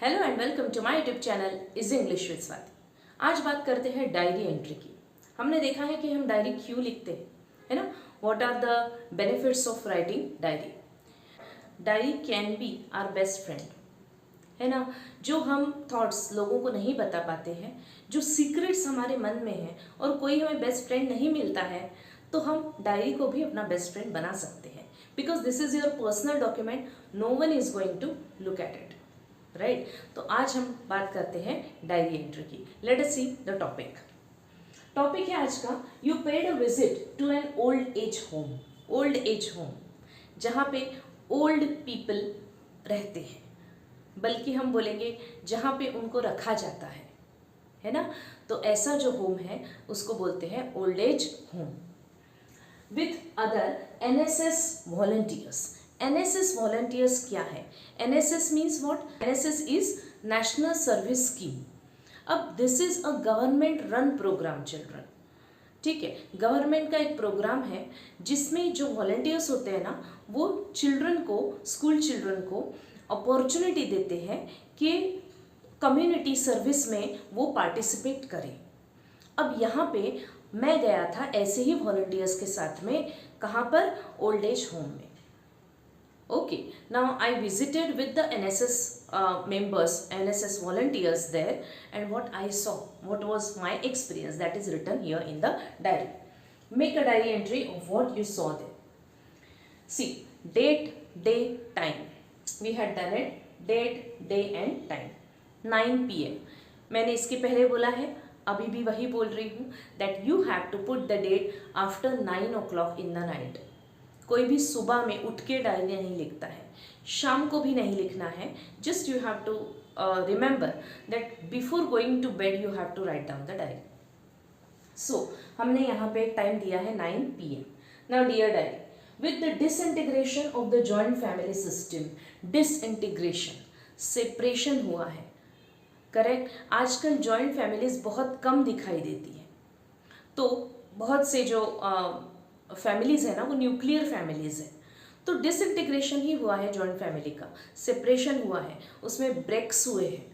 Hello and welcome to my YouTube channel is English with Swati. आज बात करते हैं डायरी एंट्री की। हमने देखा है कि हम डायरी क्यों लिखते हैं, है ना। What are the benefits of writing diary. Diary can be our best friend, है ना। जो हम थॉट्स लोगों को नहीं बता पाते हैं, जो सीक्रेट्स हमारे मन में हैं और कोई हमें बेस्ट फ्रेंड नहीं मिलता है, तो हम डायरी को भी अपना बेस्ट फ्रेंड बना सकते हैं। Because this is your personal document, no one is going to look at it, right. तो आज हम बात करते हैं डायरी एंट्री की। Let us see the topic. Topic है आज का, you paid a visit to an old age home. Old age home, जहाँ पे ओल्ड पीपल रहते हैं, बल्कि हम बोलेंगे जहाँ पे उनको रखा जाता है ना। तो ऐसा जो होम है उसको बोलते हैं old age home. With other NSS volunteers. NSS volunteers क्या है? NSS means what? NSS is national service scheme. अब this is a government run program children, ठीक है। गवर्नमेंट का एक प्रोग्राम है जिसमें जो वॉलंटियर्स होते हैं ना, वो चिल्ड्रन को, स्कूल चिल्ड्रन को अपॉर्चुनिटी देते हैं कि कम्युनिटी सर्विस में वो पार्टिसिपेट करें। अब यहाँ पे मैं गया था ऐसे ही वॉलंटियर्स के साथ में, कहाँ पर? ओल्ड एज होम में। Okay, now I visited with the NSS members, NSS volunteers there, and what I saw, what was my experience, that is written here in the diary. Make a diary entry of what you saw there. See, date, day, time. We had done it, date, day and time. 9 PM. मैंने इसके पहले बोला है, अभी भी वही बोल रही हूँ, that you have to put the date after 9 o'clock in the night. कोई भी सुबह में उठ के डायरी नहीं लिखता है, शाम को भी नहीं लिखना है। Just you have to remember that before going to bed you have to write down the diary. So हमने यहाँ पे टाइम दिया है 9 PM। Now dear diary, with the disintegration of the joint family system, disintegration, separation हुआ है, correct. आजकल joint families बहुत कम दिखाई देती है, तो बहुत से जो फैमिलीज है ना, वो न्यूक्लियर फैमिलीज है। तो डिसइंटीग्रेशन ही हुआ है जॉइंट फैमिली का, सेपरेशन हुआ है, उसमें ब्रेक्स हुए हैं,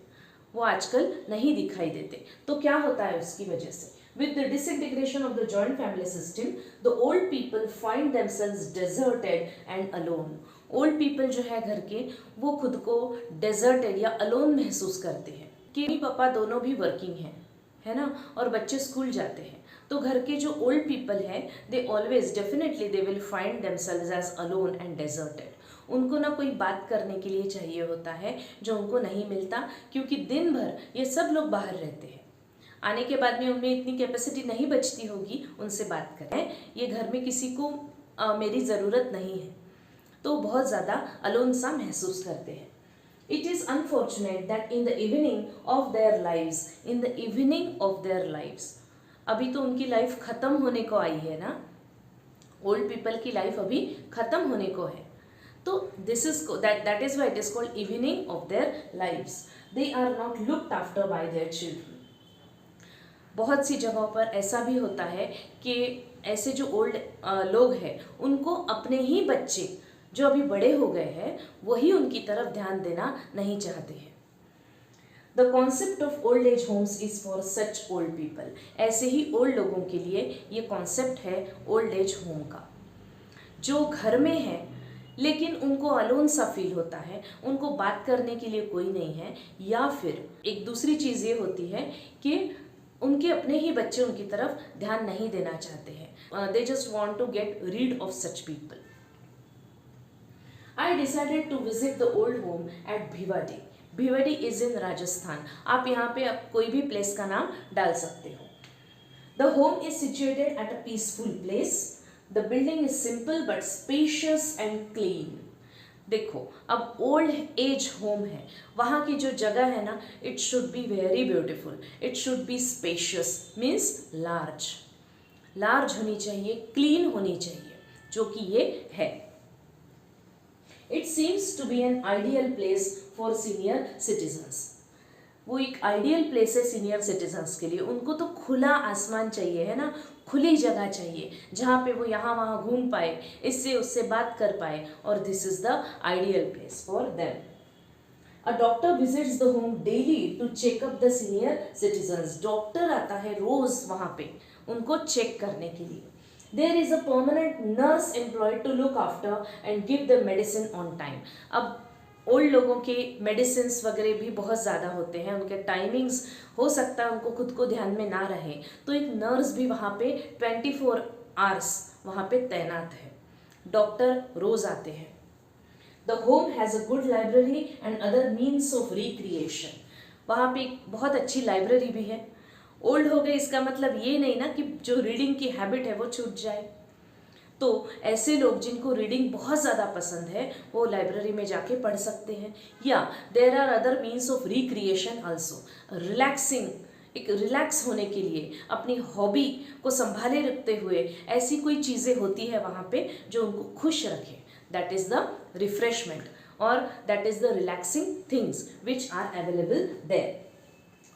वो आजकल नहीं दिखाई देते। तो क्या होता है उसकी वजह से? With the disintegration of the joint family system, the old people find themselves deserted and alone. Old people जो है घर के, वो खुद को डेजर्टेड या अलोन महसूस करते हैं कि मम्मी पापा दोनों भी वर्किंग हैं, है ना, और बच्चे स्कूल जाते हैं। तो घर के जो ओल्ड पीपल हैं, they always definitely they will find themselves as alone and deserted. उनको ना कोई बात करने के लिए चाहिए होता है जो उनको नहीं मिलता, क्योंकि दिन भर ये सब लोग बाहर रहते हैं। आने के बाद में उनमें इतनी कैपेसिटी नहीं बचती होगी उनसे बात करें, ये घर में किसी को मेरी ज़रूरत नहीं है, तो बहुत ज़्यादा अलोन सा महसूस करते हैं। It is unfortunate that in the evening of their lives, in the evening of their lives, अभी तो उनकी लाइफ खत्म होने को आई है ना, ओल्ड पीपल की लाइफ अभी खत्म होने को है। तो this is that is why it is called evening of their lives. They are not looked after by their children. बहुत सी जगहों पर ऐसा भी होता है कि ऐसे जो ओल्ड लोग हैं, उनको अपने ही बच्चे जो अभी बड़े हो गए हैं, वही उनकी तरफ ध्यान देना नहीं चाहते हैं। The concept of old age homes is for such old people. ऐसे ही ओल्ड लोगों के लिए ये कॉन्सेप्ट है ओल्ड एज होम का, जो घर में है लेकिन उनको अलोन सा फील होता है, उनको बात करने के लिए कोई नहीं है, या फिर एक दूसरी चीज़ ये होती है कि उनके अपने ही बच्चे उनकी तरफ ध्यान नहीं देना चाहते हैं। They just want to get rid of such people. I decided to visit the old home at Bhiwadi. Bhiwadi is in Rajasthan. आप यहाँ पे कोई भी प्लेस का नाम डाल सकते हो। The home is situated at a peaceful place. The building is simple but spacious and clean. देखो, अब ओल्ड एज होम है, वहाँ की जो जगह है ना, it should be very beautiful, it should be spacious, means large. Large होनी चाहिए, क्लीन होनी चाहिए, जो कि ये है। It seems to be an ideal place for senior citizens. वो एक आइडियल प्लेस है सीनियर सिटीजन्स के लिए। उनको तो खुला आसमान चाहिए, है ना, खुली जगह चाहिए जहाँ पे वो यहाँ वहाँ घूम पाए, इससे उससे बात कर पाए, और this is the ideal place for them. A doctor visits the home daily to check up the senior citizens. Doctor आता है रोज वहाँ पे उनको चेक करने के लिए. There is a permanent nurse employed to look after and give the medicine on time. अब old लोगों के मेडिसिन वगैरह भी बहुत ज़्यादा होते हैं, उनके टाइमिंग्स हो सकता है उनको खुद को ध्यान में ना रहे, तो एक नर्स भी वहाँ पे 24 आवर्स वहाँ पे तैनात है. डॉक्टर रोज आते हैं. The home has a good library and other means of recreation. वहाँ पे एक बहुत अच्छी लाइब्रेरी भी है. ओल्ड हो गए इसका मतलब ये नहीं ना कि जो रीडिंग की हैबिट है वो छूट जाए. तो ऐसे लोग जिनको रीडिंग बहुत ज़्यादा पसंद है वो लाइब्रेरी में जाके पढ़ सकते हैं. या there are other means of recreation also. Relaxing, एक रिलैक्स होने के लिए अपनी हॉबी को संभाले रखते हुए ऐसी कोई चीज़ें होती है वहाँ पे जो उनको खुश रखे. दैट इज़ द रिफ्रेशमेंट और that is the relaxing things which are available there.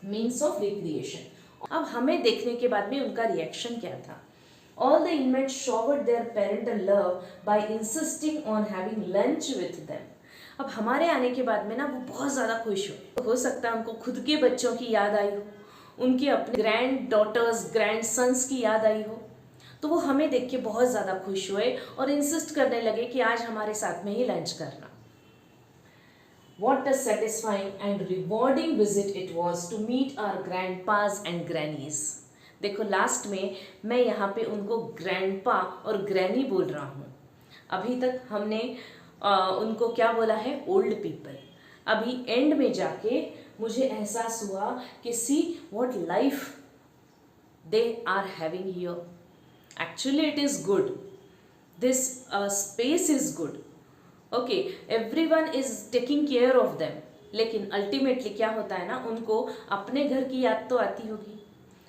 Means of recreation. अब हमें देखने के बाद में उनका रिएक्शन क्या था. All the inmates showered their parental love by insisting on having lunch with them. अब हमारे आने के बाद में ना वो बहुत ज़्यादा खुश हुए. हो सकता है उनको खुद के बच्चों की याद आई हो, उनके अपने ग्रैंड डॉटर्स ग्रैंड सन्स की याद आई हो, तो वो हमें देख के बहुत ज़्यादा खुश हुए और इंसिस्ट करने लगे कि आज हमारे साथ में ही लंच करना. What a satisfying and rewarding visit it was to meet our grandpas and grannies. देखो लास्ट में मैं यहाँ पे उनको ग्रैंडपा और ग्रैनी बोल रहा हूँ. अभी तक हमने उनको क्या बोला है, ओल्ड पीपल. अभी एंड में जाके मुझे एहसास हुआ कि see what life they are having here. Actually it is good, this space is good. Okay, everyone is taking care of them. लेकिन अल्टीमेटली क्या होता है ना, उनको अपने घर की याद तो आती होगी,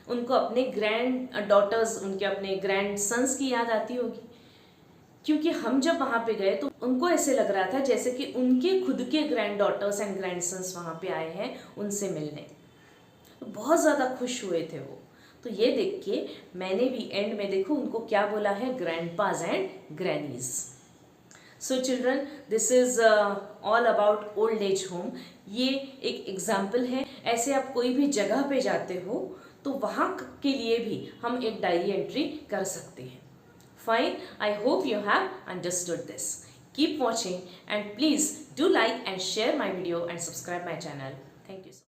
उनको अपने ग्रैंड डॉटर्स, उनके अपने ग्रैंड सन्स की याद आती होगी. क्योंकि हम जब वहाँ पे गए तो उनको ऐसे लग रहा था जैसे कि उनके खुद के granddaughters and grandsons वहाँ पे आए हैं उनसे मिलने. बहुत ज़्यादा खुश हुए थे वो. तो ये देख के मैंने भी एंड में देखो उनको क्या बोला है, grandpas and grannies. So children, this is all about old age home. ये एक एग्जाम्पल है. ऐसे आप कोई भी जगह पे जाते हो तो वहाँ के लिए भी हम एक डायरी एंट्री कर सकते हैं. Fine, I hope you have understood this. Keep watching and please do like and share my video and subscribe my channel. Thank you.